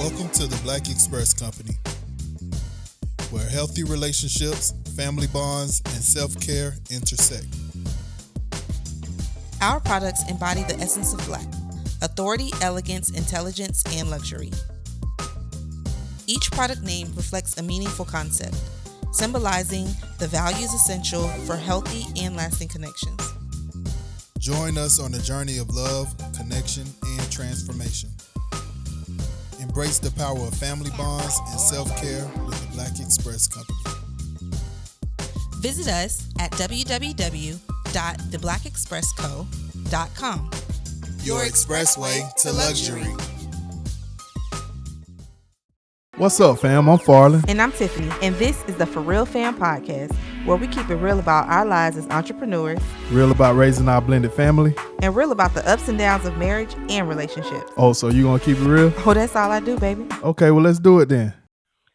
Welcome to the Black Express Company, where healthy relationships, family bonds, and self-care intersect. Our products embody the essence of Black: authority, elegance, intelligence, and luxury. Each product name reflects a meaningful concept, symbolizing the values essential for healthy and lasting connections. Join us on the journey of love, connection, and transformation. Embrace the power of family bonds and self-care with the Black Express Company. Visit us at www.theblackexpressco.com. Your expressway to luxury. What's up, fam? I'm Farland. And I'm Tiffany, and this is the For Real Fam podcast, where we keep it real about our lives as entrepreneurs, Real about raising our blended family. and real about the ups and downs of marriage and relationships. Oh, so you gonna keep it real? Oh, that's all I do, baby. Okay, well, let's do it then.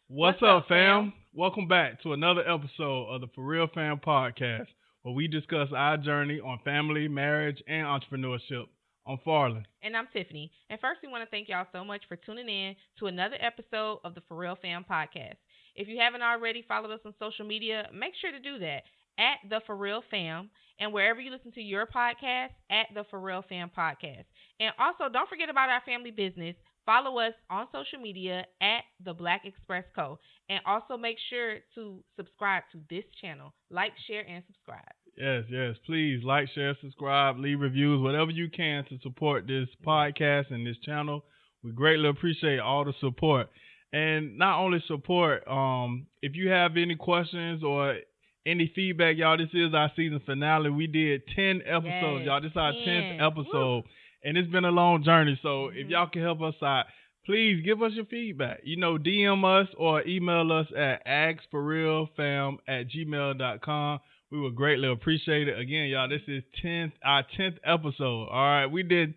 What's up, fam? Welcome back to another episode of the For Real Fam podcast, where we discuss our journey on family, marriage, and entrepreneurship. I'm Farland. And I'm Tiffany. And first, we want to thank y'all so much for tuning in to another episode of the For Real Fam podcast. If you haven't already followed us on social media, make sure to do that at the For Real Fam, and wherever you listen to your podcast, at the For Real Fam podcast. And also, don't forget about our family business. Follow us on social media at the Black Express Co. And also make sure to subscribe to this channel. Like, share, and subscribe. Yes. Please like, share, subscribe, leave reviews, whatever you can to support this podcast and this channel. We greatly appreciate all the support. And not only support, if you have any questions or any feedback, y'all, this is our season finale. We did 10 episodes, y'all. This is our 10th episode. Woo. And it's been a long journey. So if y'all can help us out, please give us your feedback. DM us or email us at askforrealfam@gmail.com. We would greatly appreciate it. Again, y'all, this is our 10th episode. All right, we did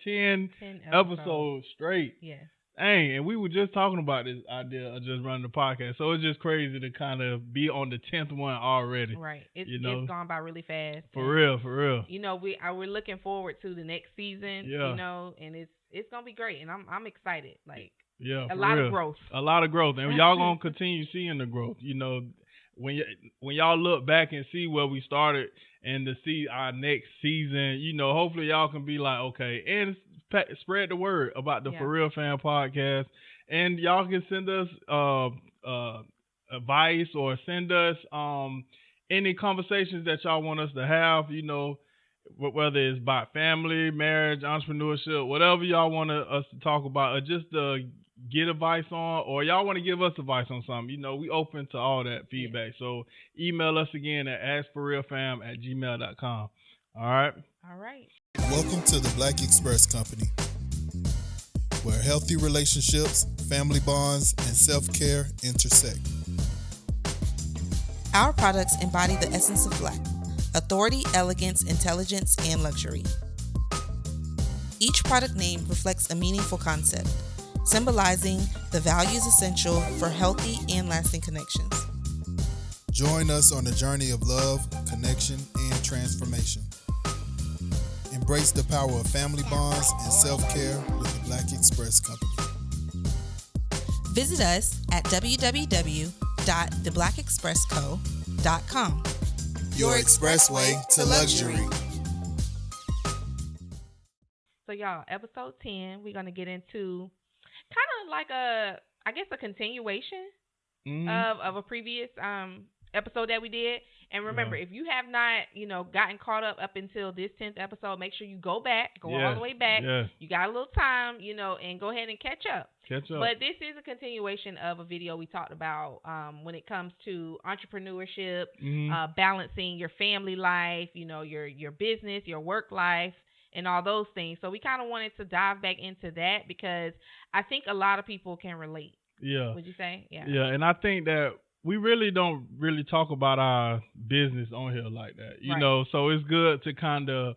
10 episodes straight. Yes. Dang, and we were just talking about this idea of just running the podcast. So it's just crazy to kind of be on the 10th one already. Right. It's gone by really fast. For real. We're looking forward to the next season. Yeah. And it's gonna be great, and I'm excited. A lot of growth. A lot of growth, and y'all gonna continue seeing the growth. When y'all look back and see where we started and to see our next season, hopefully y'all can be like, okay, and spread the word about the For Real Fam podcast, and y'all can send us advice or send us any conversations that y'all want us to have, whether it's about family, marriage, entrepreneurship, whatever y'all want us to talk about, or just get advice on, or y'all want to give us advice on something. We open to all that feedback. So email us again at askforrealfam@gmail.com. All right. Welcome to the Black Express Company, where healthy relationships, family bonds, and self-care intersect. Our products embody the essence of Black: authority, elegance, intelligence, and luxury. Each product name reflects a meaningful concept, symbolizing the values essential for healthy and lasting connections. Join us on the journey of love, connection, and transformation. Embrace the power of family bonds and self-care with the Black Express Company. Visit us at www.theblackexpressco.com. Your expressway to luxury. So y'all, episode 10, we're gonna get into kind of like a continuation of a previous episode that we did. And remember, if you have not, gotten caught up until this 10th episode, make sure you go all the way back. Yeah. You got a little time, and go ahead and catch up. But this is a continuation of a video we talked about when it comes to entrepreneurship, balancing your family life, your business, your work life, and all those things. So we kind of wanted to dive back into that because I think a lot of people can relate. Yeah. Would you say? Yeah. Yeah, and I think that we really don't talk about our business on here like that, so it's good to kind of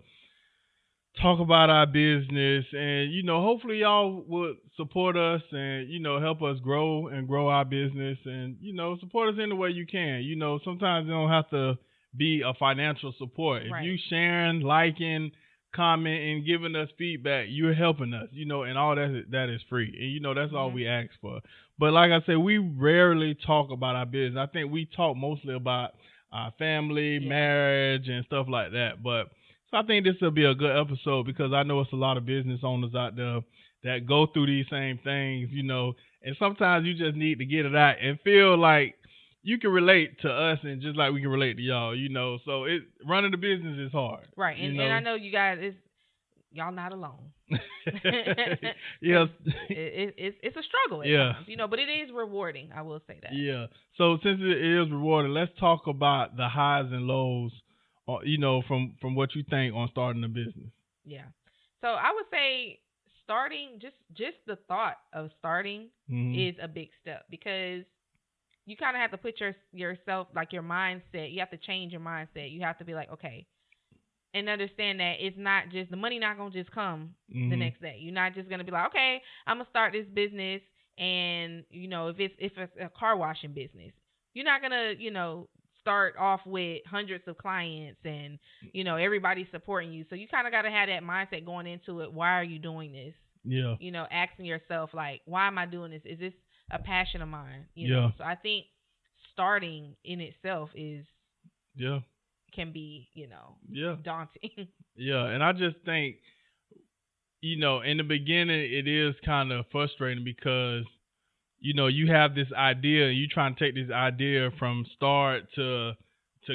talk about our business and, hopefully y'all would support us and, help us grow our business and, support us any way you can. Sometimes it don't have to be a financial support. If you sharing, liking, commenting, giving us feedback, you're helping us, and all that is free. And, that's all we ask for. But like I said, we rarely talk about our business. I think we talk mostly about our family, marriage, and stuff like that. But so I think this will be a good episode because I know it's a lot of business owners out there that go through these same things, and sometimes you just need to get it out and feel like you can relate to us and just like we can relate to y'all, So running the business is hard. Right. And I know you guys, y'all not alone. Yes. It's a struggle at times, but it is rewarding. I will say that. Yeah. So since it is rewarding, let's talk about the highs and lows, from what you think on starting a business. Yeah. So I would say starting, just the thought of starting is a big step because you kind of have to put yourself, like your mindset, you have to change your mindset. You have to be like, okay, and understand that it's not just, the money not going to just come the next day. You're not just going to be like, okay, I'm going to start this business. And, if it's a car washing business, you're not going to, start off with hundreds of clients and, everybody supporting you. So you kind of got to have that mindset going into it. Why are you doing this? Yeah. Asking yourself, like, why am I doing this? Is this a passion of mine? So I think starting in itself can be, daunting. Yeah. And I just think, in the beginning, it is kind of frustrating because, you have this idea and you trying to take this idea from start to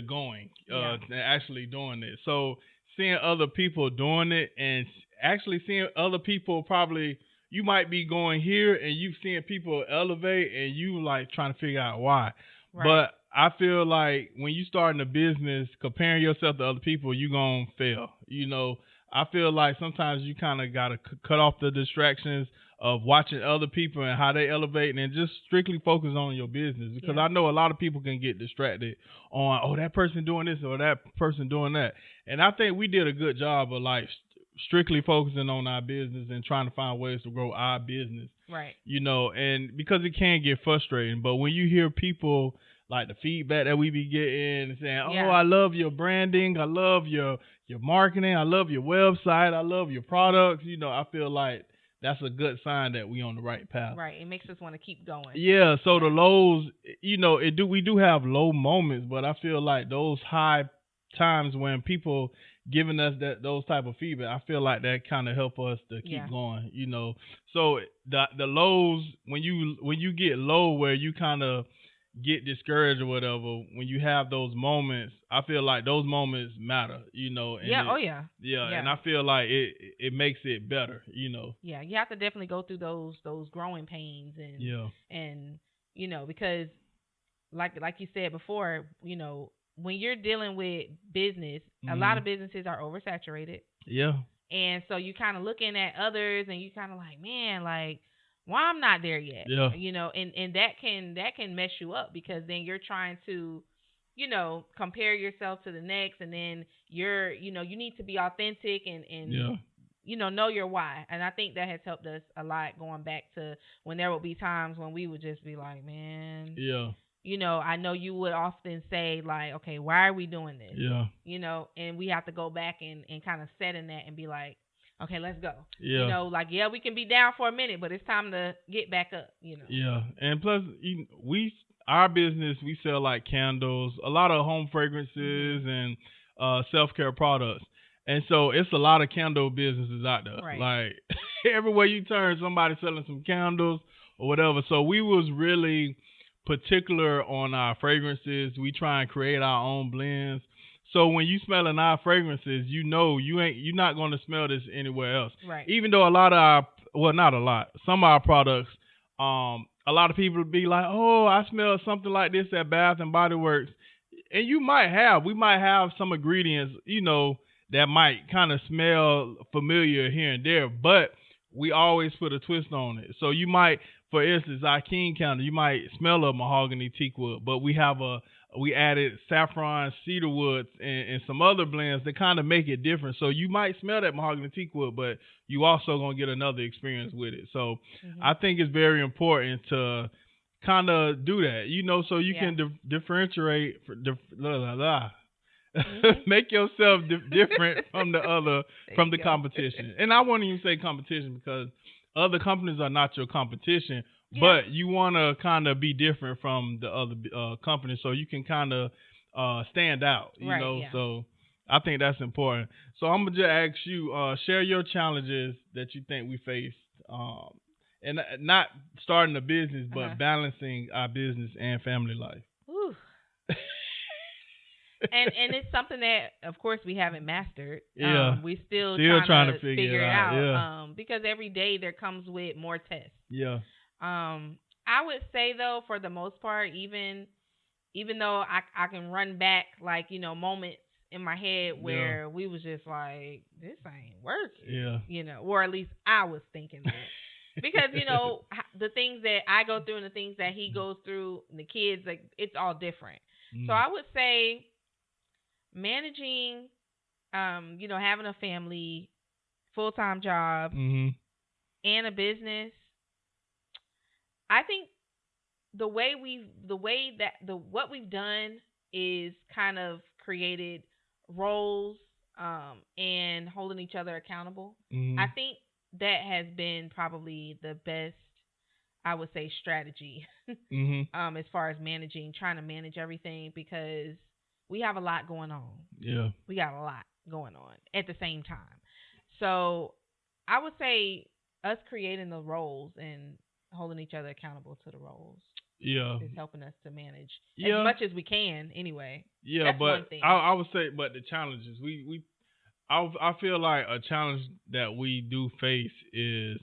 going, and actually doing it. So seeing other people doing it and actually seeing other people probably, you might be going here and you seeing people elevate and you like trying to figure out why. Right. But I feel like when you starting a business, comparing yourself to other people, you're going to fail. I feel like sometimes you kind of got to cut off the distractions of watching other people and how they elevate and just strictly focus on your business. Because I know a lot of people can get distracted on, that person doing this or that person doing that. And I think we did a good job of like strictly focusing on our business and trying to find ways to grow our business. Right. And because it can get frustrating. But when you hear people like the feedback that we be getting and saying, I love your branding, I love your marketing, I love your website, I love your products, I feel like that's a good sign that we on the right path. Right. It makes us want to keep going. Yeah. So the lows, we do have low moments, but I feel like those high times when people giving us those type of feedback, I feel like that kind of help us to keep going, So the lows, when you get low where you kind of get discouraged or whatever, when you have those moments, I feel like those moments matter, and and I feel like it makes it better, Yeah, you have to definitely go through those growing pains and because like you said before, when you're dealing with business, a lot of businesses are oversaturated. Yeah. And so you kind of looking at others and you kind of like, man, like, why I'm not there yet? Yeah. And that can mess you up because then you're trying to, compare yourself to the next, and then you're, you need to be authentic and know your why. And I think that has helped us a lot going back to when there would be times when we would just be like, man, I know you would often say like, okay, why are we doing this? Yeah. And we have to go back and kind of set in that and be like, okay, let's go. Yeah. We can be down for a minute, but it's time to get back up, Yeah. And plus, our business, we sell like candles, a lot of home fragrances and self-care products. And so it's a lot of candle businesses out there. Right. Like everywhere you turn, somebody's selling some candles or whatever. So we was really particular on our fragrances. We try and create our own blends. So when you smelling our fragrances, you're not going to smell this anywhere else. Right. Even though not a lot, some of our products, a lot of people be like, oh, I smell something like this at Bath and Body Works. And we might have some ingredients, that might kind of smell familiar here and there, but we always put a twist on it. So you might, for instance, our King candle, you might smell a mahogany teak wood, but we added saffron, cedar woods, and some other blends that kind of make it different. So you might smell that mahogany teak wood, but you also going to get another experience with it. So I think it's very important to kind of do that, so you can differentiate. Make yourself different from the There you go. competition. And I won't even say competition because other companies are not your competition, Yeah. but you want to kind of be different from the other companies so you can kind of stand out, you Right, know. yeah. So I think that's important. So I'm gonna just ask you, share your challenges that you think we faced, and not starting a business, but balancing our business and family life. Whew. And it's something that, of course, we haven't mastered. Yeah. We still trying to to figure it it out. out. Because every day there comes with more tests. Yeah. I would say though, for the most part, even though I can run back like, you know, moments in my head where we was just like, this ain't working. Yeah. You know, or at least I was thinking that. Because, you know, the things that I go through and the things that he goes through and the kids, like, it's all different. So I would say managing, you know, having a family, full-time job, and a business. I think what we've done is kind of created roles and holding each other accountable. I think that has been probably the best, I would say, strategy as far as trying to manage everything, because we have a lot going on. Yeah. We got a lot going on at the same time. So I would say us creating the roles and holding each other accountable to the roles is helping us to manage as much as we can anyway. Yeah, that's but one thing. I would say, but the challenges I feel like a challenge that we do face is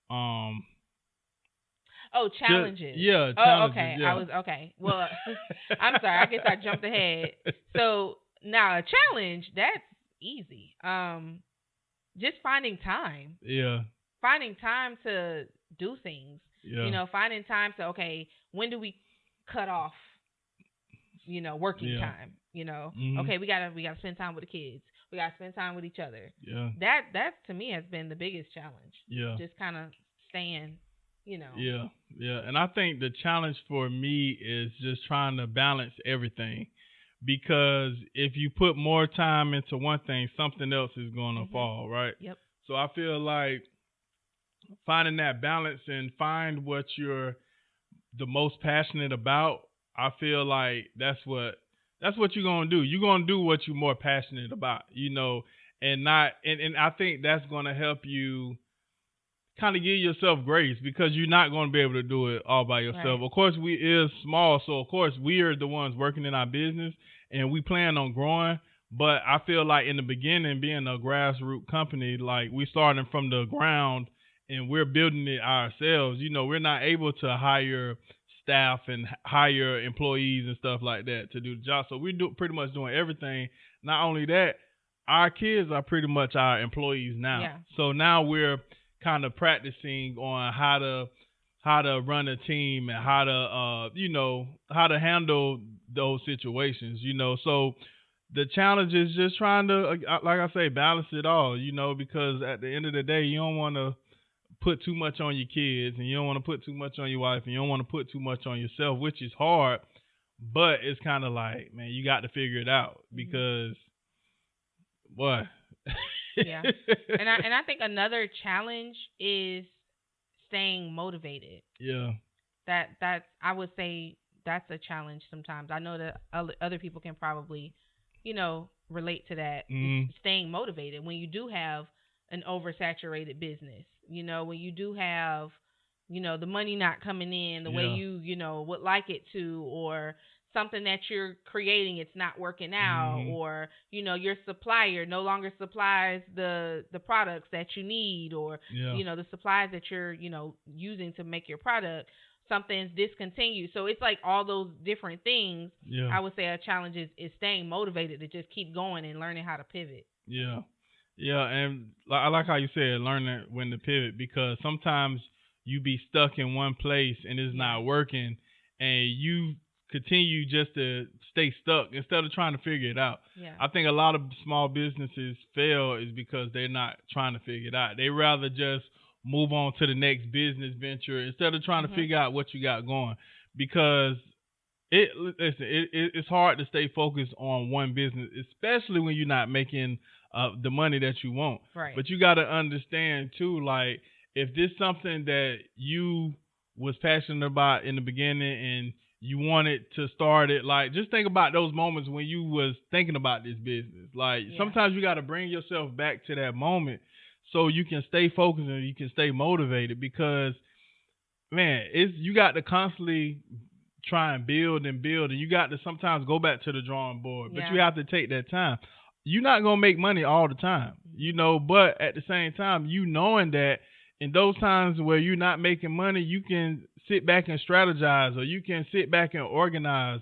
challenges. Challenges. Okay. Yeah. I was okay. Well, I'm sorry. I guess I jumped ahead. So now a challenge, that's easy. Just finding time. Yeah. Finding time to do things. Yeah. You know, finding time to, okay, when do we cut off, you know, working time? You know, okay, we gotta spend time with the kids. We gotta spend time with each other. Yeah. That to me has been the biggest challenge. Yeah. Just kind of staying, you know. Yeah. Yeah. And I think the challenge for me is just trying to balance everything, because if you put more time into one thing, something else is going to fall, right? Yep. So I feel like finding that balance and find what you're the most passionate about. I feel like that's what you're gonna do. You're gonna do what you're more passionate about, you know, and I think that's gonna help you kind of give yourself grace, because you're not gonna be able to do it all by yourself. Right. Of course, we is small, so of course we are the ones working in our business, and we plan on growing. But I feel like in the beginning, being a grassroots company, like we starting from the ground and we're building it ourselves, you know, we're not able to hire staff and hire employees and stuff like that to do the job. So we're pretty much doing everything. Not only that, our kids are pretty much our employees now. Yeah. So now we're kind of practicing on how to run a team and how to handle those situations, you know. So the challenge is just trying to, like I say, balance it all, you know, because at the end of the day, you don't want to put too much on your kids, and you don't want to put too much on your wife, and you don't want to put too much on yourself, which is hard. But it's kind of like, man, you got to figure it out, because what? Yeah. And I think another challenge is staying motivated. Yeah. That's I would say that's a challenge sometimes. I know that other people can probably, you know, relate to that. Staying motivated when you do have an oversaturated business, you know, when you do have, you know, the money not coming in the way you know, would like it to, or something that you're creating, it's not working out, or, you know, your supplier no longer supplies the products that you need, or, you know, the supplies that you're, you know, using to make your product, something's discontinued. So it's like all those different things. Yeah. I would say a challenge is staying motivated to just keep going and learning how to pivot. Yeah. Yeah, and I like how you said learning when to pivot, because sometimes you be stuck in one place and it's not working, and you continue just to stay stuck instead of trying to figure it out. Yeah. I think a lot of small businesses fail is because they're not trying to figure it out. They rather just move on to the next business venture instead of trying to figure out what you got going, because It's hard to stay focused on one business, especially when you're not making the money that you want. Right. But you got to understand too, like if this is something that you was passionate about in the beginning and you wanted to start it, like just think about those moments when you was thinking about this business. Like sometimes you got to bring yourself back to that moment so you can stay focused and you can stay motivated, because man, you got to constantly try and build, and you got to sometimes go back to the drawing board, but you have to take that time. You're not going to make money all the time, but at the same time, knowing that in those times where you're not making money, you can sit back and strategize, or you can sit back and organize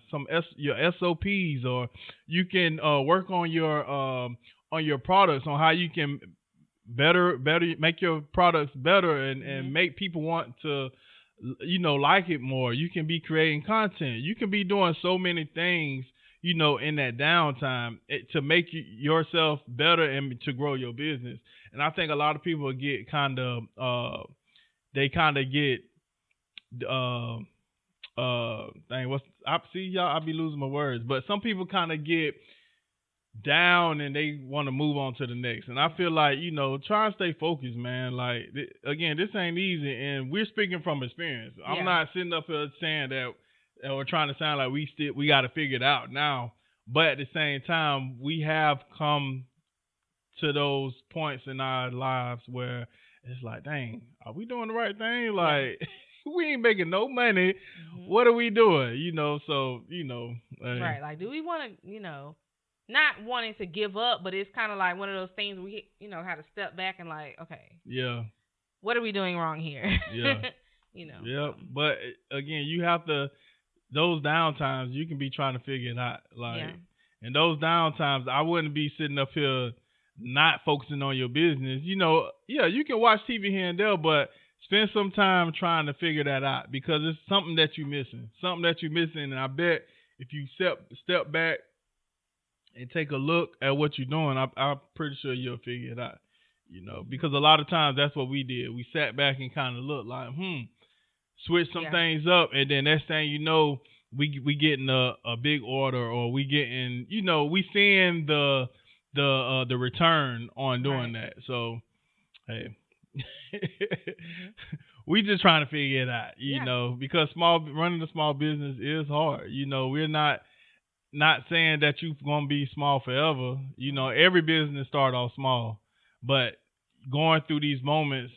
your SOPs, or you can work on your products, on how you can better make your products better and make people want to like it more. You can be creating content. You can be doing so many things, in that downtime to make yourself better and to grow your business. And I think a lot of people get I'll be losing my words, but some people kind of get down and they want to move on to the next. And I feel like, try and stay focused, man. Like, again, this ain't easy, and we're speaking from experience. I'm not sitting up here saying that or trying to sound like we got to figure it out now. But at the same time, we have come to those points in our lives where it's like, dang, are we doing the right thing? Like, we ain't making no money. What are we doing? Right. Like, do we want to, not wanting to give up, but it's kind of like one of those things we, have to step back and like, okay, what are we doing wrong here? Yeah. But again, you have to, those downtimes, you can be trying to figure it out. Like, and those downtimes, I wouldn't be sitting up here not focusing on your business. You can watch TV here and there, but spend some time trying to figure that out, because it's something that you're missing. And I bet if you step back and take a look at what you're doing, I'm pretty sure you'll figure it out, because a lot of times that's what we did. We sat back and kind of looked like, switch some things up, and then next thing you know, we getting a big order, or we getting, we seeing the return on doing that. So, hey, we just trying to figure it out, because running a small business is hard. We're not saying that you're going to be small forever. Every business start off small, but going through these moments,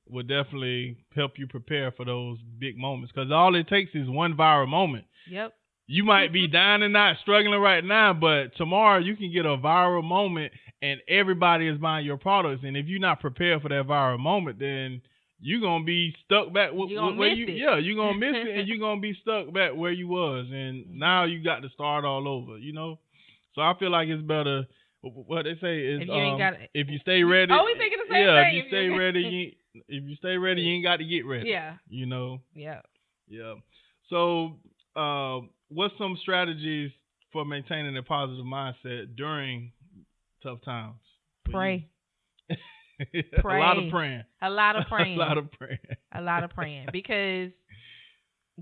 will definitely help you prepare for those big moments, because all it takes is one viral moment. Yep. You might be down and out, struggling right now, but tomorrow you can get a viral moment and everybody is buying your products. And if you're not prepared for that viral moment, then you're going to be stuck back where you're going to miss it, and you're going to be stuck back where you was. And now you got to start all over, So I feel like it's better. What they say is, if you stay ready. Oh, we thinking the same thing. If you stay ready, you ain't got to get ready. Yeah. Yeah. Yeah. So, what's some strategies for maintaining a positive mindset during tough times? Pray. Pray. A lot of praying. A lot of praying. A lot of praying. A lot of praying. Because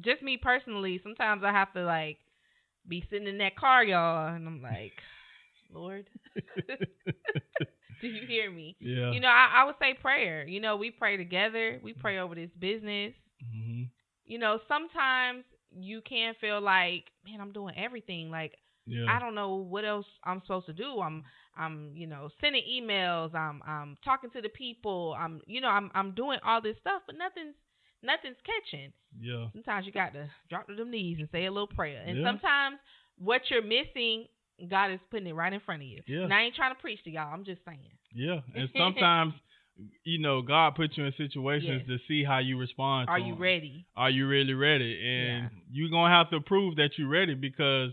just me personally, sometimes I have to like be sitting in that car, y'all, and I'm like, Lord, do you hear me? Yeah. I would say prayer. We pray together. We pray over this business. Mm-hmm. Sometimes you can feel like, man, I'm doing everything. Like, I don't know what else I'm supposed to do. I'm sending emails. I'm talking to the people. I'm doing all this stuff, but nothing's catching. Yeah. Sometimes you got to drop to them knees and say a little prayer. And Yeah. sometimes what you're missing, God is putting it right in front of you. Yeah. And I ain't trying to preach to y'all. I'm just saying. Yeah. And sometimes, God puts you in situations to see how you respond. Are you ready? Are you really ready? And you're going to have to prove that you're ready, because,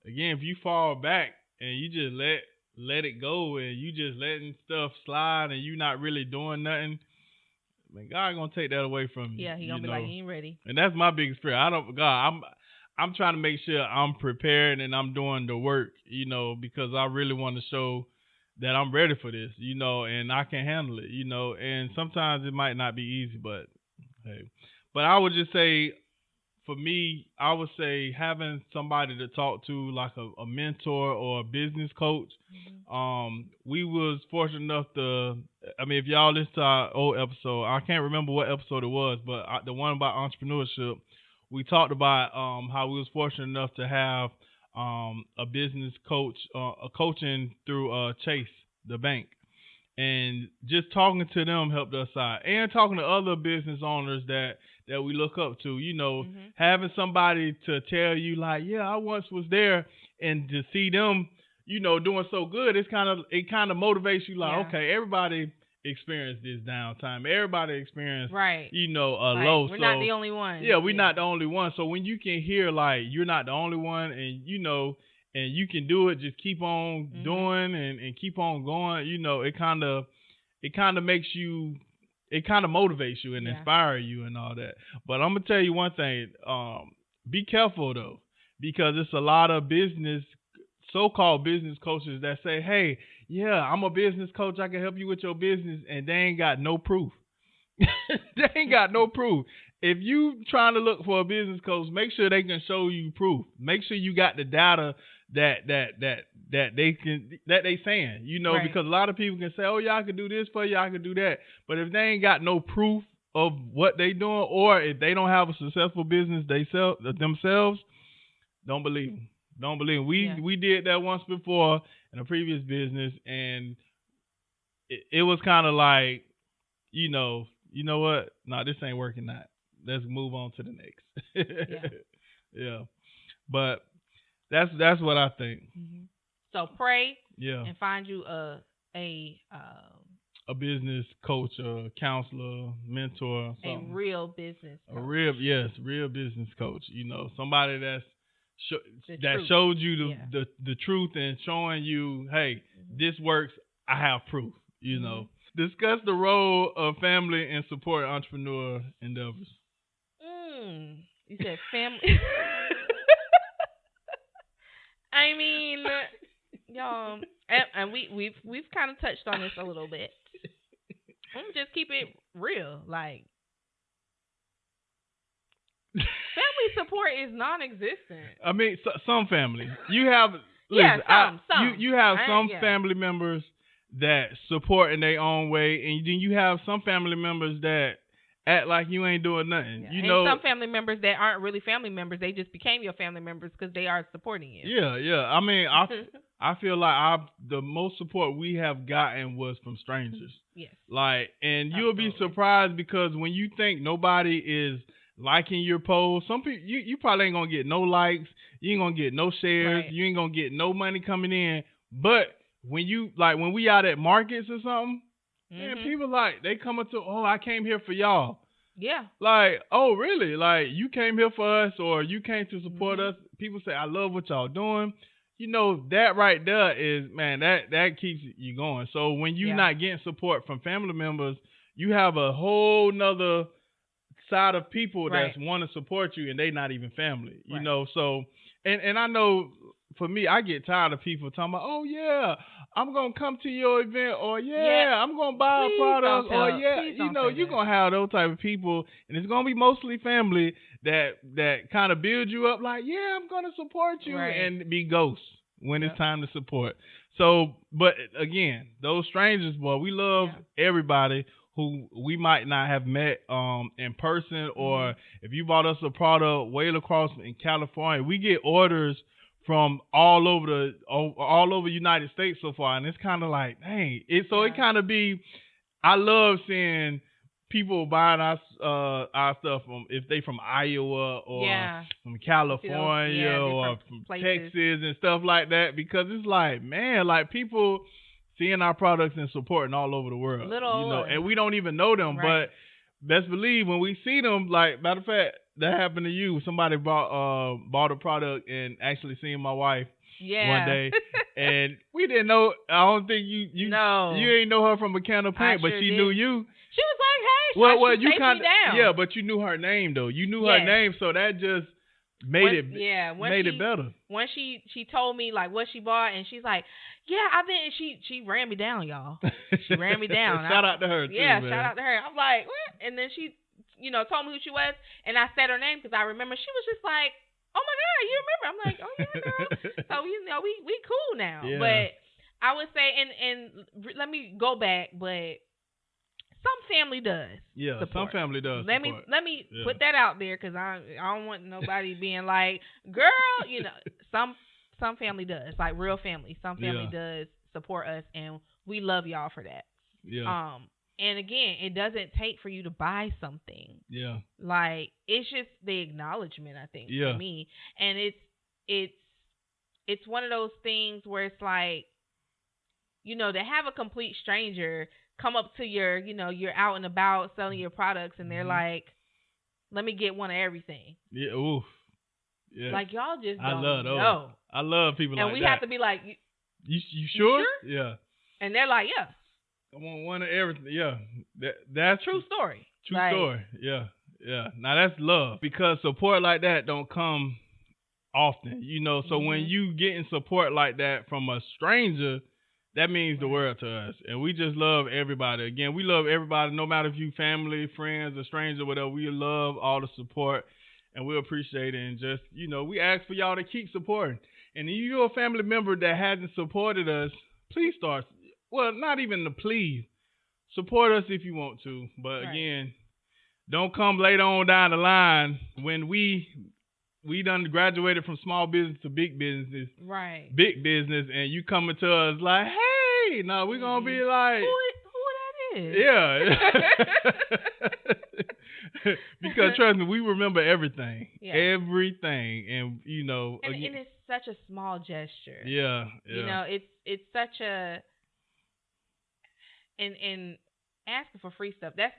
again, if you fall back and you just let it go and you just letting stuff slide and you not really doing nothing, man, God going to take that away from you. Yeah, he going to be like, you ain't ready. And that's my biggest fear. I'm trying to make sure I'm prepared and I'm doing the work, because I really want to show that I'm ready for this, and I can handle it, and sometimes it might not be easy, but hey. But I would just say, for me, I would say having somebody to talk to, like a mentor or a business coach. We was fortunate enough to, I mean, if y'all listen to our old episode, I can't remember what episode it was, but the one about entrepreneurship, we talked about how we was fortunate enough to have a business coach, a coaching through Chase, the bank. And just talking to them helped us out. And talking to other business owners that we look up to, you know, having somebody to tell you like, yeah, I once was there, and to see them, you know, doing so good, it kind of motivates you like, okay, everybody experienced this downtime. Everybody experienced, you know, a low. We're not the only one. Yeah, we're not the only one. So when you can hear like you're not the only one, and you know, and you can do it, just keep on doing and keep on going, you know, it kind of makes you, it kind of motivates you and inspire you and all that. But I'm going to tell you one thing, be careful though, because it's a lot of so-called business coaches that say, hey, yeah, I'm a business coach, I can help you with your business, and they ain't got no proof. They ain't got no proof. If you trying to look for a business coach, make sure they can show you proof. Make sure you got the data that they saying, you know, because a lot of people can say, oh yeah, I can do this for you, I can do that. But if they ain't got no proof of what they doing, or if they don't have a successful business themselves, don't believe them. Don't believe them. We did that once before in a previous business, and it was kind of like, you know what? No, this ain't working out. Let's move on to the next. Yeah. But that's what I think. So pray. Yeah. And find you a business coach, a counselor, mentor, something. A real business coach. Real business coach. You know, somebody that showed you the truth and showing you, hey, this works. I have proof. You know. Discuss the role of family in support entrepreneur endeavors. You said family. I mean, y'all, and we've kind of touched on this a little bit. I'm gonna just keep it real. Like, family support is non-existent. I mean, some family. You have some. You have some family members that support in their own way, and then you have some family members that act like you ain't doing nothing. Yeah. You and know, some family members that aren't really family members, they just became your family members because they are supporting you. Yeah. I mean, I feel like the most support we have gotten was from strangers. Yes. Like, and you'll be surprised, because when you think nobody is liking your post, some people you probably ain't gonna get no likes, you ain't gonna get no shares, you ain't gonna get no money coming in. But when we out at markets or something, man, people like, they come up to, oh, I came here for y'all. Yeah. Like, oh, really? Like, you came here for us, or you came to support us. People say, I love what y'all doing. You know, that right there is, man, that keeps you going. So when you're not getting support from family members, you have a whole nother side of people that want to support you, and they not even family, you know? So, and I know for me, I get tired of people talking about, oh yeah, I'm going to come to your event, or I'm going to buy a product, or you know, you're going to have those type of people, and it's going to be mostly family that kind of build you up like, yeah, I'm going to support you, and be ghosts when it's time to support. So, but again, those strangers, boy, we love everybody who we might not have met in person, or if you bought us a product way across in California, we get orders from all over United States so far, and it's kind of like, dang, it kind of be, I love seeing people buying our stuff if they from Iowa or from California or from Texas and stuff like that, because it's like, man, like people seeing our products and supporting all over the world, you know, and we don't even know them, but best believe when we see them, like, matter of fact, that happened to you. Somebody bought a product and actually seen my wife one day, and we didn't know. I don't think you ain't know her from a can of paint, but she knew you. She was like, hey, well, you kind of down. But you knew her name though. You knew her name, so that just made it better. When she told me like what she bought, and she's like, I've been. She ran me down, y'all. She ran me down. Shout out to her too, man. Shout out to her. I'm like, what? And then she told me who she was, and I said her name because I remember she was just like, "Oh my God, you remember?" I'm like, "Oh yeah, girl." So we cool now. Yeah. But I would say, and let me go back, but some family does. Yeah, support. some family does. Let support. me put that out there because I don't want nobody being like, "Girl," some family does, like real family. Some family does support us, and we love y'all for that. Yeah. And again, it doesn't take for you to buy something. Yeah. Like, it's just the acknowledgement, I think, for me. And it's one of those things where it's like, to have a complete stranger come up to your, you're out and about selling your products, and they're like, "Let me get one of everything." Yeah. Oof. Yeah. Like, y'all just don't I love those. know. I love people and like that. And we have to be like, You sure? Yeah. And they're like, "Yeah." I want one of everything. Yeah. That's true story. True story. Yeah. Yeah. Now that's love, because support like that don't come often, so when you getting support like that from a stranger, that means the world to us. And we just love everybody. Again, we love everybody, no matter if you family, friends, or stranger, whatever. We love all the support, and we appreciate it. And just, we ask for y'all to keep supporting. And if you're a family member that hasn't supported us, please start. Well, not even the please. Support us if you want to. But again, don't come later on down the line when we done graduated from small business to big business. Right. Big business, and you coming to us like, "Hey," no, we're going to be like, who that is? Yeah. Because trust me, we remember everything. Yeah. Everything. And, and it's such a small gesture. Yeah. It's such a... And asking for free stuff, that's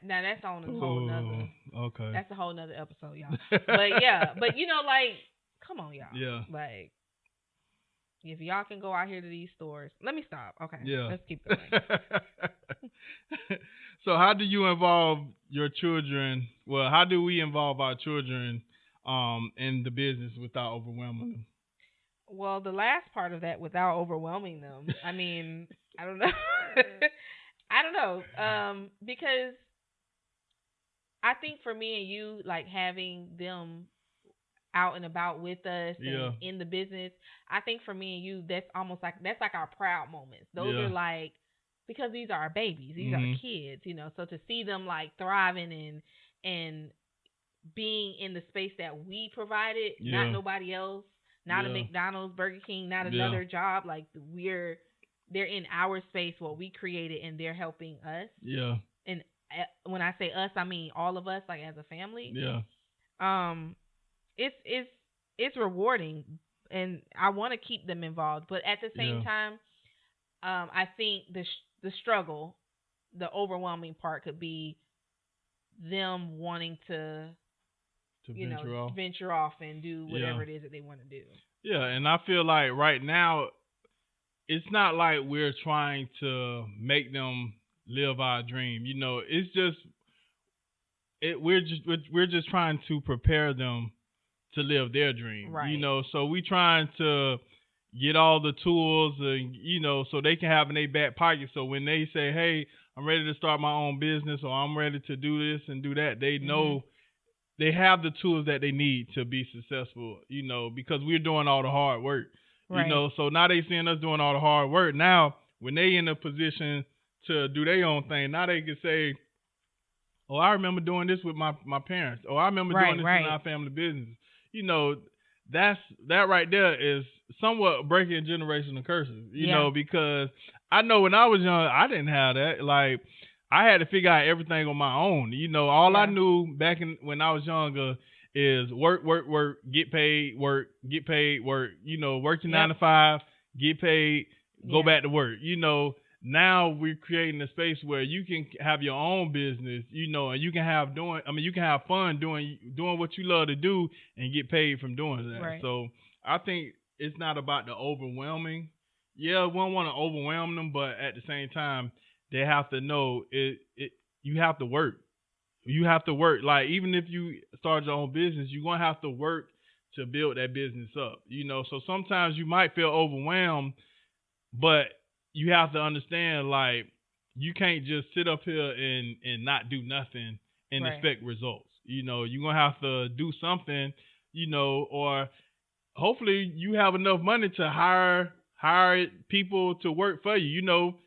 on a whole nother. Okay. That's a whole nother episode, y'all. But yeah, but like, come on, y'all. Yeah. Like, if y'all can go out here to these stores, let me stop. Okay. Yeah. Let's keep going. So how do you involve your children? Well, how do we involve our children in the business without overwhelming them? Well, the last part of that, without overwhelming them, I mean, I don't know. I don't know, because I think for me and you, like, having them out and about with us and in the business, I think for me and you, that's almost like, that's like our proud moments. Those are like, because these are our babies, these are our kids, so to see them like thriving and being in the space that we provided, not nobody else, not a McDonald's, Burger King, not another job, like they're in our space, what we created, and they're helping us. Yeah. And when I say us, I mean all of us, like as a family. Yeah. It's rewarding, and I want to keep them involved, but at the same time, I think the struggle, the overwhelming part could be them wanting to venture off and do whatever it is that they want to do. Yeah, and I feel like right now, it's not like we're trying to make them live our dream. It's just we're just trying to prepare them to live their dream. Right. So we trying to get all the tools and so they can have in their back pocket. So when they say, "Hey, I'm ready to start my own business," or "I'm ready to do this and do that," they know they have the tools that they need to be successful. Because we're doing all the hard work. Right. So now they seeing us doing all the hard work. Now, when they in a position to do their own thing, now they can say, "Oh, I remember doing this with my parents. Oh, I remember doing this in our family business." That right there is somewhat breaking generational curses, because I know when I was young, I didn't have that. Like, I had to figure out everything on my own. All I knew back when I was younger is work, get paid, work, get paid, work. Work your 9 to 5, get paid, go back to work. Now we're creating a space where you can have your own business, and you can have fun doing what you love to do and get paid from doing that. Right. So I think it's not about the overwhelming. Yeah, we don't want to overwhelm them, but at the same time, they have to know you have to work. You have to work. Like, even if you start your own business, you're going to have to work to build that business up. So sometimes you might feel overwhelmed, but you have to understand, like, you can't just sit up here and not do nothing and expect results. You know, you're gonna have to do something, you know, or hopefully you have enough money to hire people to work for you. You know,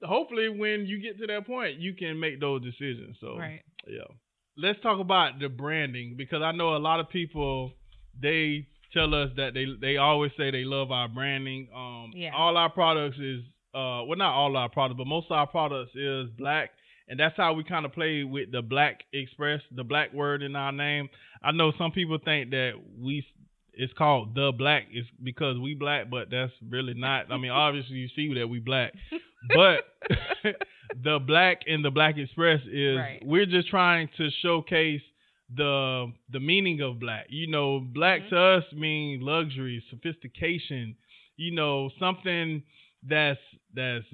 hopefully when you get to that point, you can make those decisions. So Right. yeah. Let's talk about the branding, because I know a lot of people, they tell us that they always say they love our branding. All our products is well, not all our products, but most of our products is black, and that's how we kind of play with the Black Express, the black word in our name. I know some people think that it's called the black is because we black, but that's really not. I mean, obviously you see that we black, but the black in the Black Express is we're just trying to showcase the meaning of black. You know, black to us means luxury, sophistication, you know, something that's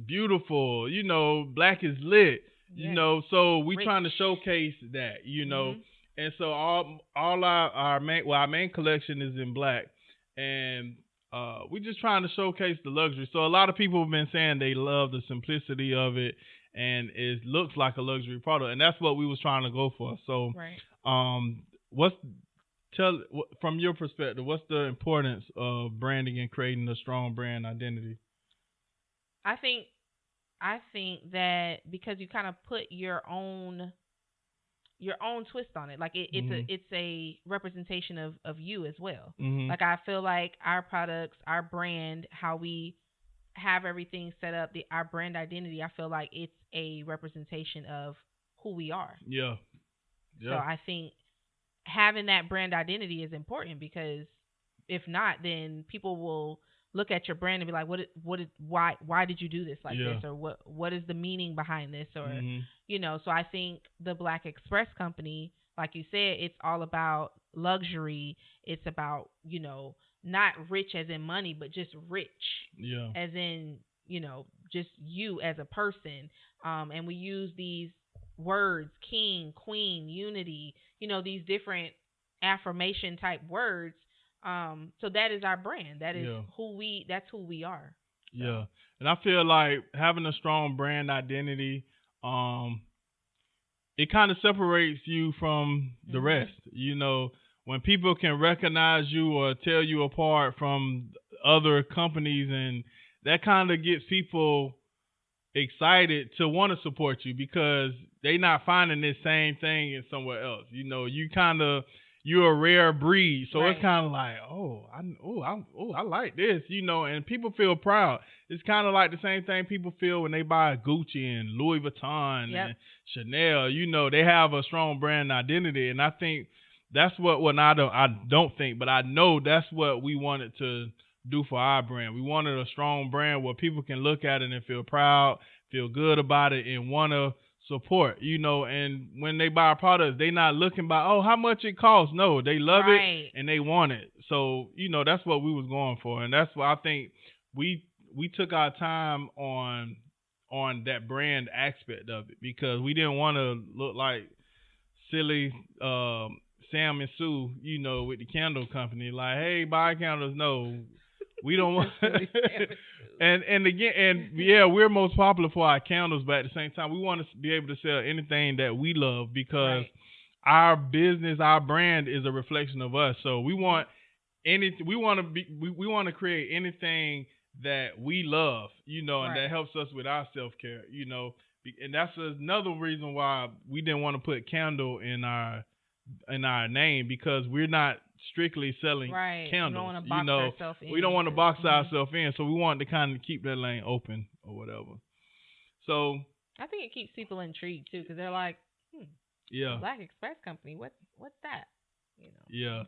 beautiful. You know, black is lit. You know, so we trying to showcase that, you know. And so all our main collection is in black, and we just trying to showcase the luxury. So a lot of people have been saying they love the simplicity of it, and it looks like a luxury product, and that's what we was trying to go for. So, from your perspective, what's the importance of branding and creating a strong brand identity? I think that because you kind of put your own twist on it, like it's a representation of you as well. Like I feel like our products, our brand, how we have everything set up, our brand identity, I feel like it's a representation of who we are. Yeah. So I think having that brand identity is important, because if not, then people will look at your brand and be like, why did you do this like this? Or what is the meaning behind this? Or, you know, so I think the Black Express company, like you said, it's all about luxury. It's about, you know, not rich as in money, but just rich as in, you know, just you as a person. And we use these words, king, queen, unity, you know, these different affirmation type words. So that is our brand. That is that's who we are. So. Yeah. And I feel like having a strong brand identity, it kind of separates you from the rest. You know, when people can recognize you or tell you apart from other companies, and that kind of gets people excited to want to support you, because they not finding this same thing in somewhere else. You know, you're a rare breed, so it's kind of like, I like this, you know, and people feel proud. It's kind of like the same thing people feel when they buy Gucci and Louis Vuitton and Chanel. You know, they have a strong brand identity, and I think that's what. Well, I don't think, but I know that's what we wanted to do for our brand. We wanted a strong brand where people can look at it and feel proud, feel good about it, and want to support, you know. And when they buy products, they not looking by, how much it costs. No, they love it and they want it. So, you know, that's what we was going for. And that's why I think we took our time on that brand aspect of it, because we didn't want to look like silly Sam and Sue, you know, with the candle company, like, hey, buy candles. No, we don't want and we're most popular for our candles, but at the same time, we want to be able to sell anything that we love, because our business, our brand is a reflection of us. So we want we want to create anything that we love, you know, and that helps us with our self-care, you know. And that's another reason why we didn't want to put candle in our name, because we're not strictly selling candles. We don't want to box ourselves in, so we wanted to kind of keep that lane open or whatever. So I think it keeps people intrigued too, because they're like, Black Express company, what's that? You know. Yeah.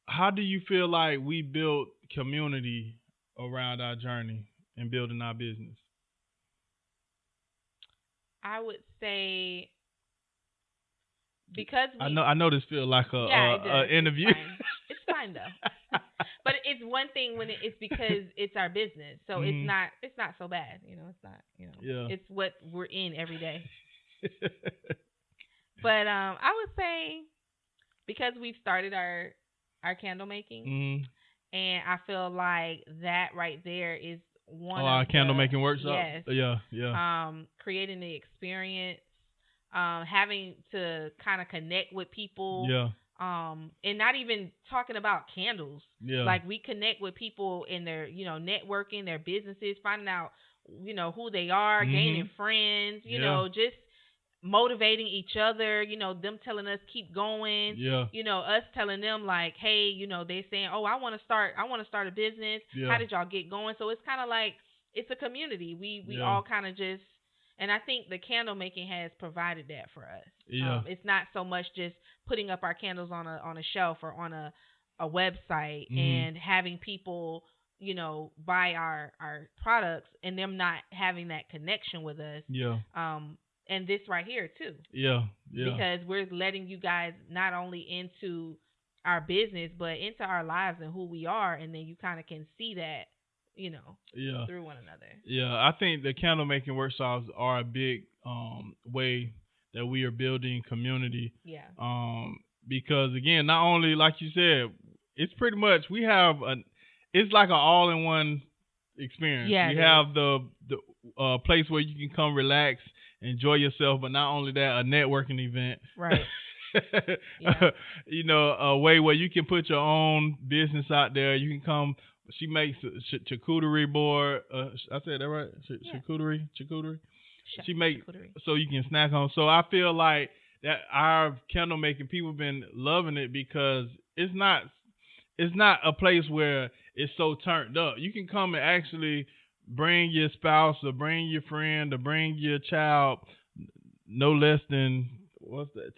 How do you feel like we built community around our journey and building our business? I would say, because I know this feels like a interview. It's fine though. But it's one thing when it's because it's our business, so it's not so bad. You know, it's not. You know, it's what we're in every day. But I would say, because we've started our candle making, and I feel like that right there is one of our candle making workshop. Yes. Yeah. Creating the experience, having to kind of connect with people. Yeah. And not even talking about candles. Yeah. Like we connect with people in their, networking, their businesses, finding out, who they are, gaining friends, you know, just motivating each other, them telling us keep going, us telling them like, hey, they're saying, oh, I want to start a business. How did y'all get going? So it's kind of like, it's a community. We all kind of just, and I think the candle making has provided that for us. Yeah. It's not so much just putting up our candles on a shelf or on a website and having people, buy our products and them not having that connection with us. Yeah. And this right here too. Yeah. Yeah. Because we're letting you guys not only into our business but into our lives and who we are, and then you kind of can see that, through one another. Yeah, I think the candle making workshops are a big way that we are building community. Yeah. Because again, not only like you said, it's pretty much it's like an all-in-one experience. Yeah. We have the place where you can come relax, enjoy yourself, but not only that, a networking event. Right. A way where you can put your own business out there. You can come. She makes a charcuterie board. I said that right? Charcuterie. She makes so you can snack on. So I feel like that our candle making, people have been loving it because it's not a place where it's so turned up. You can come and actually bring your spouse or bring your friend or bring your child no less than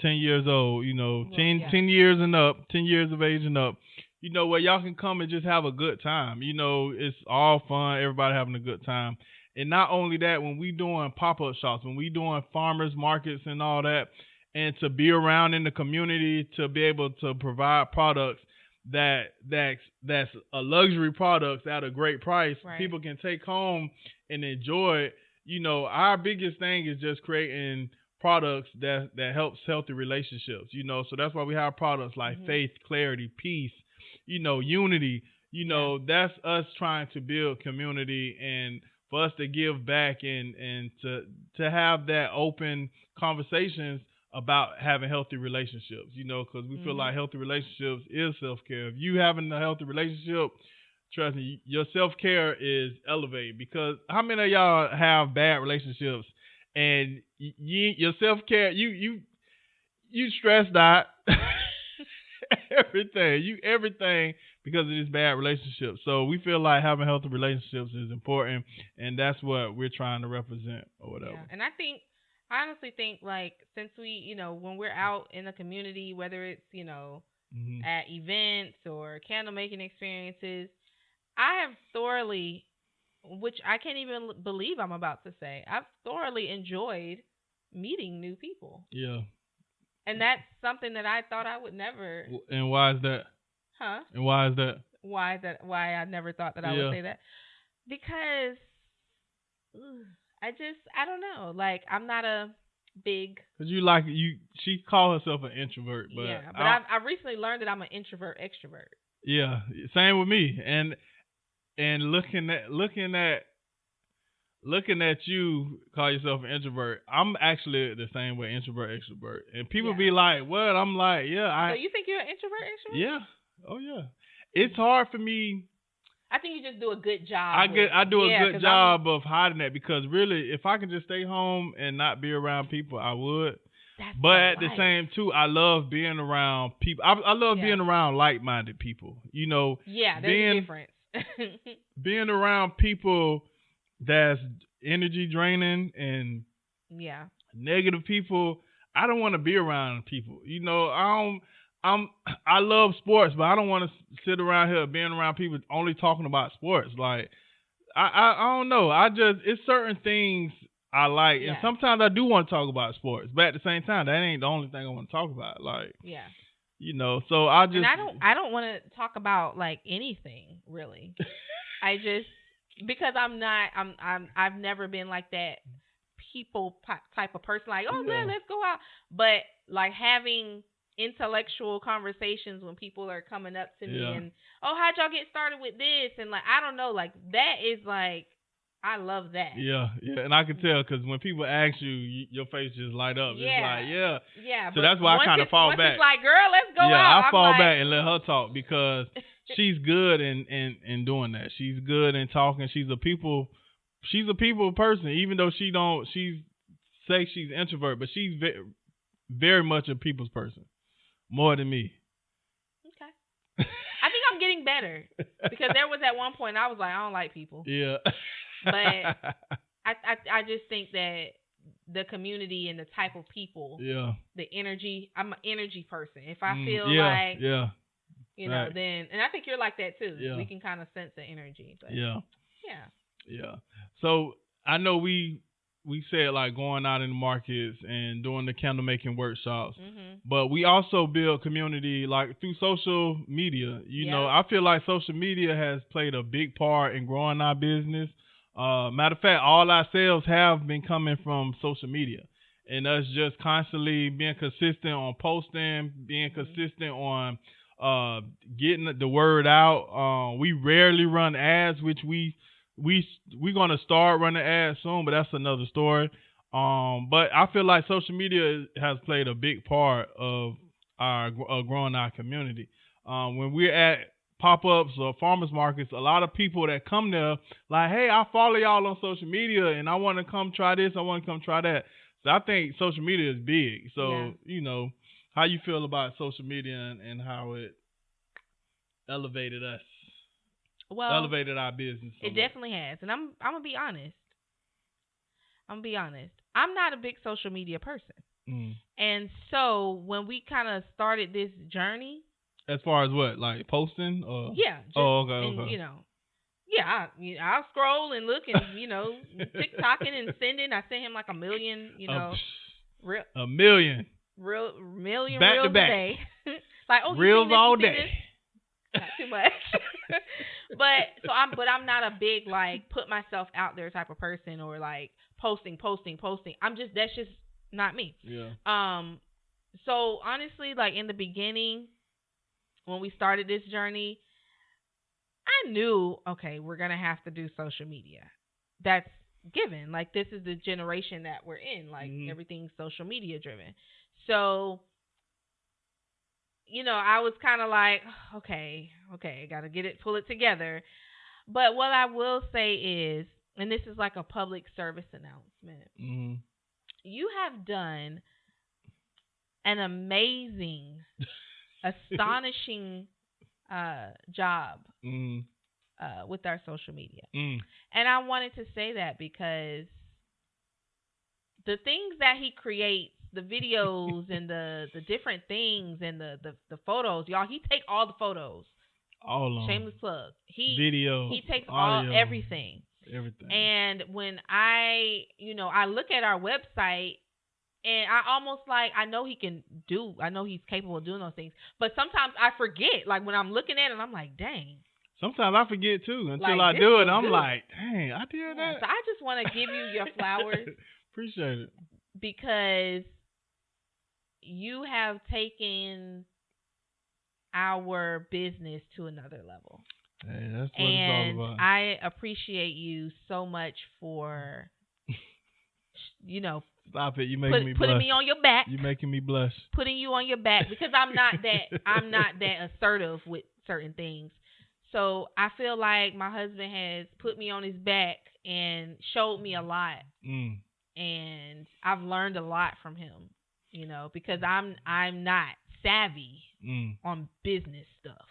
10 years old, 10 years and up, 10 years of age and up. Where y'all can come and just have a good time. It's all fun, everybody having a good time. And not only that, when we doing pop-up shops, when we doing farmers markets and all that, and to be around in the community, to be able to provide products that's a luxury products at a great price, people can take home and enjoy it. Our biggest thing is just creating products that helps healthy relationships. So that's why we have products like faith, clarity, peace, unity. That's us trying to build community and for us to give back and to have that open conversations about having healthy relationships, because we feel like healthy relationships is self-care. If you having a healthy relationship, trust me, your self-care is elevated. Because how many of y'all have bad relationships and your self-care, you stressed out everything because of this bad relationship. So we feel like having healthy relationships is important, and that's what we're trying to represent or whatever. Yeah. And I honestly think, like, since we, when we're out in the community, whether it's, at events or candle making experiences, I have thoroughly, which I can't even believe I'm about to say, I've thoroughly enjoyed meeting new people. Yeah. And that's something that I thought I would never. And why is that? Huh? And why is that? Why I never thought that I would say that? Because I don't know. Like, I'm not a big. Because she called herself an introvert, but I recently learned that I'm an introvert extrovert. Yeah, same with me. And looking at you call yourself an introvert, I'm actually the same way, introvert extrovert. And people be like, "What?" I'm like, "Yeah." So you think you're an introvert extrovert? Yeah. Oh yeah. It's hard for me. I think you just do a good job. I do a good job of hiding that, because really, if I could just stay home and not be around people, I would. But at the same too, I love being around people. I love being around like-minded people. Yeah, there's a difference. Being around people that's energy draining and negative people, I don't want to be around people. I love sports, but I don't want to sit around here being around people only talking about sports. Like, I don't know. It's certain things I like, and sometimes I do want to talk about sports, but at the same time, that ain't the only thing I want to talk about. Like, so I just. And I don't want to talk about like anything really. Because I've never been like that people type of person. Like, oh man, let's go out. But like having intellectual conversations when people are coming up to me and, oh, how'd y'all get started with this? And like, I don't know, like that is like, I love that. Yeah, and I can tell because when people ask you, your face just light up. Yeah. It's like, Yeah. So that's why I kind of fall back. It's like, girl, let's go out. Yeah, I fall like, back and let her talk because she's good in doing that. She's good in talking. She's a people person, even though she's introvert, but she's very much a people's person, more than me. Okay. I think I'm getting better because there was at one point I was like, I don't like people. Yeah. But I just think that the community and the type of people, the energy, I'm an energy person. If I feel like, you know, then, and I think you're like that too. Yeah. We can kind of sense the energy. But yeah. So I know we said like going out in the markets and doing the candle making workshops, but we also build community like through social media. You know, I feel like social media has played a big part in growing our business. Matter of fact, all our sales have been coming from social media, and us just constantly being consistent on posting, being consistent on getting the word out. We rarely run ads, which we're gonna start running ads soon, but that's another story. But I feel like social media has played a big part of our growing our community. When we're at pop-ups or farmers markets, a lot of people that come there like, hey, I follow y'all on social media and I want to come try this, I want to come try that. So I think social media is big. So you know, how you feel about social media and how it elevated us? Well, elevated our business. It definitely has. And I'm gonna be honest. I'm not a big social media person. And so when we kind of started this journey, as far as what, like posting or okay. And, you know, I'll scroll and look and you know, TikToking and sending. I sent him like 1 million, you know, a million reels back to back. a day. Like reels all day. Not too much. but I'm not a big like put myself out there type of person or like posting. That's just not me. Yeah. So honestly, like in the beginning, when we started this journey, I knew, okay, we're gonna have to do social media. That's given. Like this is the generation that we're in. Like everything's social media driven. So you know, I was kind of like, okay, gotta pull it together. But what I will say is, and this is like a public service announcement, you have done an amazing, astonishing job with our social media. And I wanted to say that because the things that he creates, the videos and the different things and the photos, y'all, he take all the photos. All on. Shameless plug. He takes audio, everything. And when I look at our website and I almost like, I know he's capable of doing those things, but sometimes I forget, like when I'm looking at it, I'm like, dang. Sometimes I forget too until I do it. I'm like, dang, I did that. So I just want to give you your flowers. Appreciate it. Because you have taken our business to another level. Hey, that's what it's all about. I appreciate you so much for, you know, stop it. You making me blush. Putting me on your back. You making me blush. Putting you on your back because I'm not that assertive with certain things. So I feel like my husband has put me on his back and showed me a lot. And I've learned a lot from him, you know, because I'm not savvy on business stuff.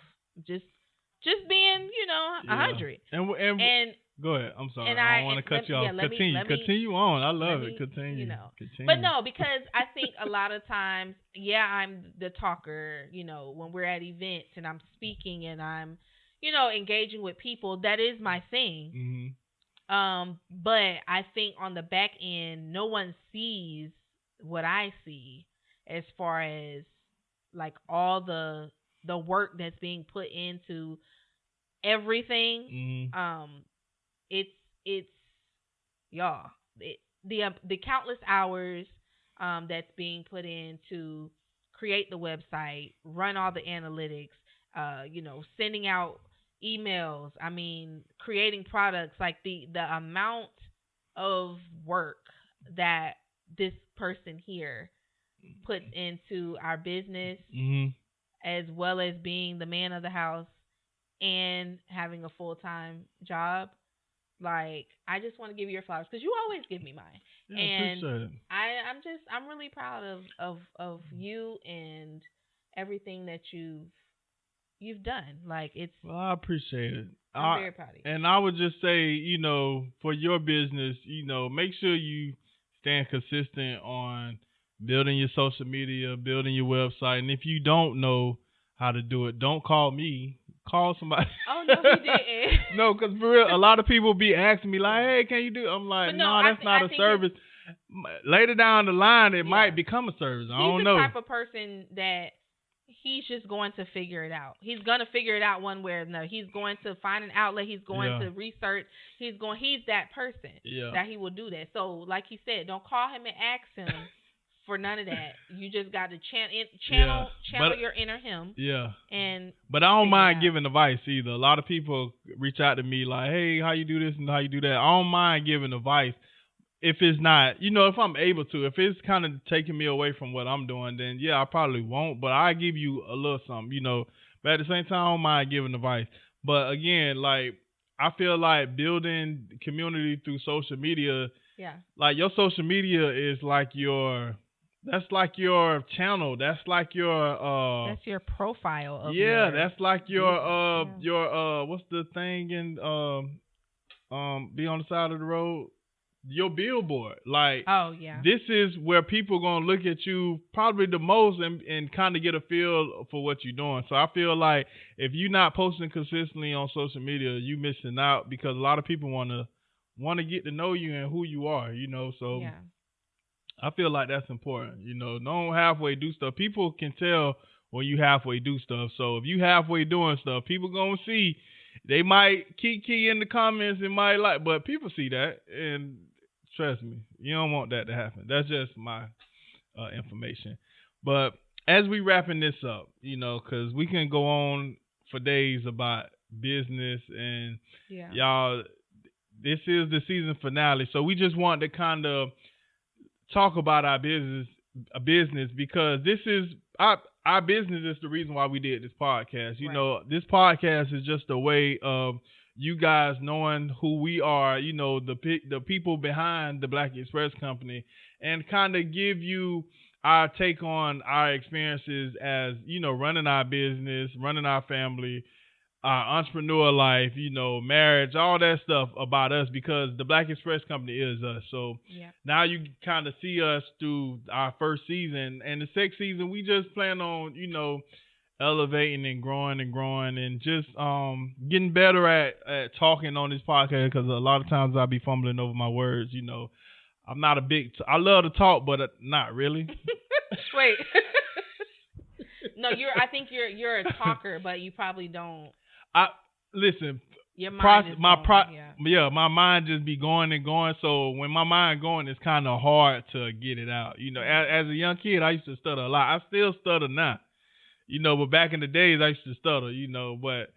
Just being, you know, 100. And go ahead. I'm sorry. I don't want to cut you off. Continue on. I love it. Continue. You know. Continue. But no, because I think a lot of times, I'm the talker, you know, when we're at events and I'm speaking and I'm, you know, engaging with people, that is my thing. But I think on the back end, no one sees what I see as far as like all the work that's being put into everything. It's y'all, the countless hours that's being put in to create the website, run all the analytics, you know, sending out emails. I mean, creating products. Like the amount of work that this person here puts into our business, as well as being the man of the house and having a full-time job. Like, I just want to give you your flowers because you always give me mine. Yeah, and appreciate it. I'm really proud of you and everything that you've done. Like, it's. Well, I appreciate it. I'm very proud of you. And I would just say, you know, for your business, you know, make sure you stand consistent on building your social media, building your website. And if you don't know how to do it, don't call me. Call somebody. Oh, no, he didn't. No, because for real, a lot of people be asking me, like, hey, can you do it? I'm like, no, that's not a service. Later down the line, it might become a service. I don't know. He's the type of person that he's just going to figure it out. He's going to figure it out one way or another. He's going to find an outlet. He's going to research. He's that person that he will do that. So, like he said, don't call him and ask him for none of that. You just got to channel your inner him. Yeah. But I don't mind giving advice either. A lot of people reach out to me like, hey, how you do this and how you do that. I don't mind giving advice if it's not, you know, if I'm able to. If it's kind of taking me away from what I'm doing, then I probably won't. But I give you a little something, you know. But at the same time, I don't mind giving advice. But again, like, I feel like building community through social media, like your social media is like that's like your channel. That's like your that's your profile of that's like your what's the thing in be on the side of the road? Your billboard. Like, this is where people gonna look at you probably the most and kind of get a feel for what you're doing. So I feel like if you're not posting consistently on social media, you missing out, because a lot of people wanna get to know you and who you are, you know. So I feel like that's important. You know, don't halfway do stuff. People can tell when you halfway do stuff. So if you halfway doing stuff, people gonna see. They might key in the comments and might like, but people see that, and trust me, you don't want that to happen. That's just my information. But as we wrapping this up, you know, because we can go on for days about business, and y'all, this is the season finale. So we just want to kind of talk about our business, because this is our business is the reason why we did this podcast. You know, this podcast is just a way of you guys knowing who we are, you know, the people behind the Black Express Company, and kind of give you our take on our experiences as, you know, running our business, running our family, our entrepreneur life, you know, marriage, all that stuff about us, because the Black Express Company is us. So now you kind of see us through our first season, and the second season we just plan on, you know, elevating and growing and just getting better at talking on this podcast, because a lot of times I be fumbling over my words. You know, I'm not I love to talk, but not really. Wait. No, I think you're a talker, but you probably don't. Listen. Your mind my mind just be going and going. So when my mind going, it's kind of hard to get it out. You know, as a young kid, I used to stutter a lot. I still stutter now. You know, but back in the days, I used to stutter, you know, but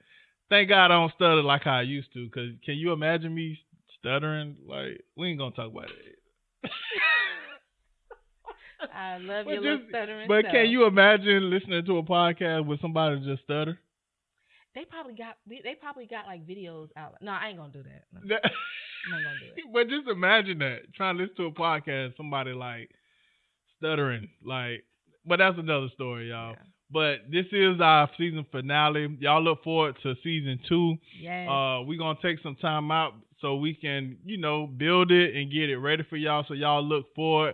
thank God I don't stutter like I used to, because can you imagine me stuttering? Like, we ain't going to talk about it. I love your little stuttering But self. Can you imagine listening to a podcast with somebody just stutter? They probably got like videos out. No, I ain't going to do that. No. I'm not going to do it. But just imagine that, trying to listen to a podcast, somebody like stuttering, like, but that's another story, y'all. Yeah. But this is our season finale. Y'all look forward to season 2. Yes. We're going to take some time out so we can, you know, build it and get it ready for y'all. So y'all look forward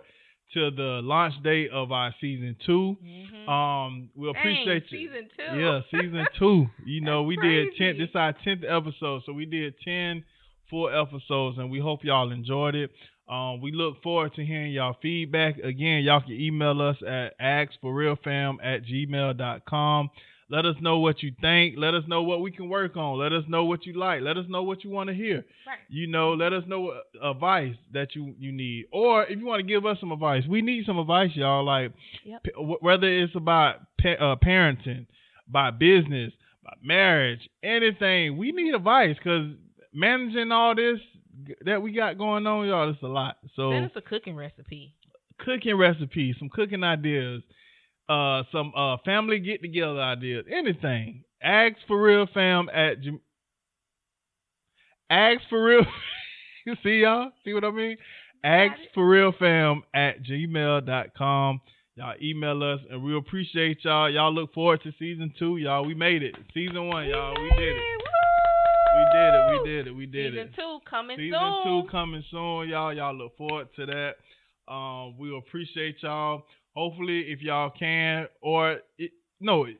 to the launch date of our season 2. Mm-hmm. We appreciate you. Season 2. Yeah, season 2. You know, we did 10. This is our 10th episode. So we did 10 full episodes, and we hope y'all enjoyed it. We look forward to hearing y'all feedback. Again, y'all can email us at askforrealfam@gmail.com. Let us know what you think. Let us know what we can work on. Let us know what you like. Let us know what you want to hear. Right. You know, let us know advice that you need. Or if you want to give us some advice, we need some advice, y'all. Like, whether it's about parenting, about business, about marriage, anything. We need advice because managing all this that we got going on, y'all, it's a lot. So send us a cooking recipe. Cooking recipes, some cooking ideas, some family get together ideas, anything. Ask for real fam at Ask for real. You see y'all? See what I mean? Ask for real fam at gmail.com. Y'all email us and we appreciate y'all. Y'all look forward to season 2, y'all. We made it. Season 1, y'all. We did it. We did it. Season 2 coming soon. Season 2 coming soon, y'all. Y'all look forward to that. We appreciate y'all. Hopefully, if y'all can,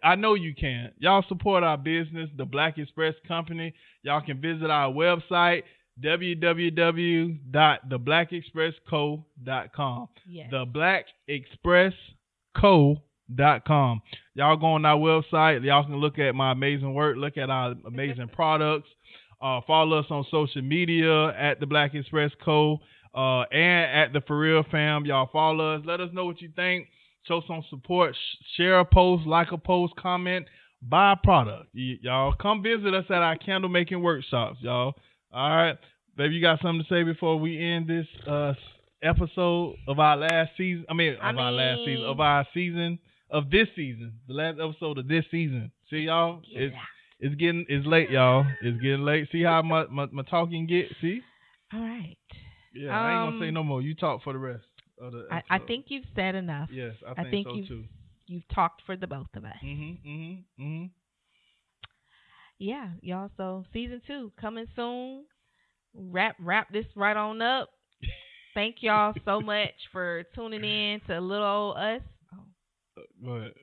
I know you can. Y'all support our business, the Black Express Company. Y'all can visit our website, www.theblackexpressco.com. Yes. Theblackexpressco.com. Y'all go on our website. Y'all can look at my amazing work, look at our amazing products. Follow us on social media at the Black Express Co. And at the For Real Fam. Y'all follow us. Let us know what you think. Show some support. Share a post, like a post, comment, buy a product. Y'all come visit us at our candle making workshops, y'all. All right. Baby, you got something to say before we end this episode of our last season? Of this season. The last episode of this season. See, y'all? It's late, y'all. It's getting late. See how my talking get? See? All right. Yeah, I ain't gonna say no more. You talk for the rest of the episode. I think you've said enough. Yes, I think so too. You've talked for the both of us. Yeah, y'all. So season 2 coming soon. Wrap this right on up. Thank y'all so much for tuning in to Little Old Us. Go ahead.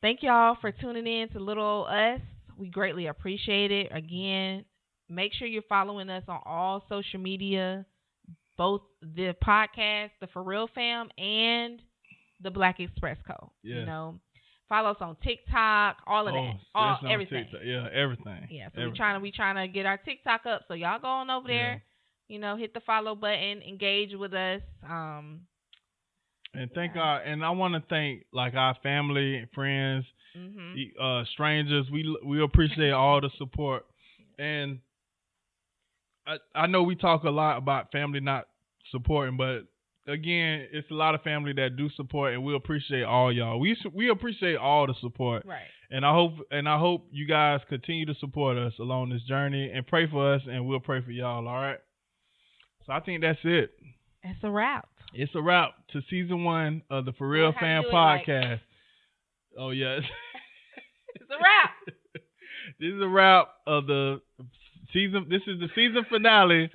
Thank y'all for tuning in to Little Old Us. We greatly appreciate it. Again, make sure you're following us on all social media, both the podcast, the For Real Fam, and the Black Express Co. Yeah. You know, follow us on TikTok, all of that, everything. TikTok. Yeah, everything. Yeah, so we trying to get our TikTok up. So y'all go on over there, hit the follow button, engage with us. And thank God, and I want to thank our family and friends, strangers. We appreciate all the support, and I know we talk a lot about family not supporting, but again, it's a lot of family that do support, and we appreciate all y'all. We appreciate all the support, right? And I hope you guys continue to support us along this journey and pray for us, and we'll pray for y'all. All right. So I think that's it. It's a wrap. It's a wrap to season 1 of the For Real Fan podcast. Oh yes. It's a wrap. This is a wrap of the season. This is the season finale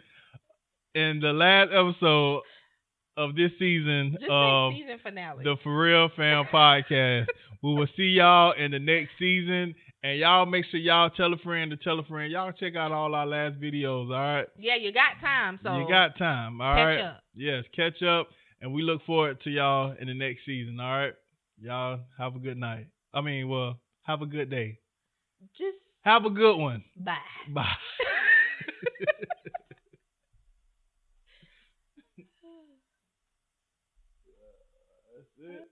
and the last episode of this season of season finale. The For Real Fam podcast. We will see y'all in the next season. And y'all make sure y'all tell a friend to tell a friend. Y'all check out all our last videos, all right? Yeah, you got time. So you got time, all right? Catch up. Yes, catch up. And we look forward to y'all in the next season, all right? Y'all have a good night. Have a good day. Just have a good one. Bye. Bye. That's it.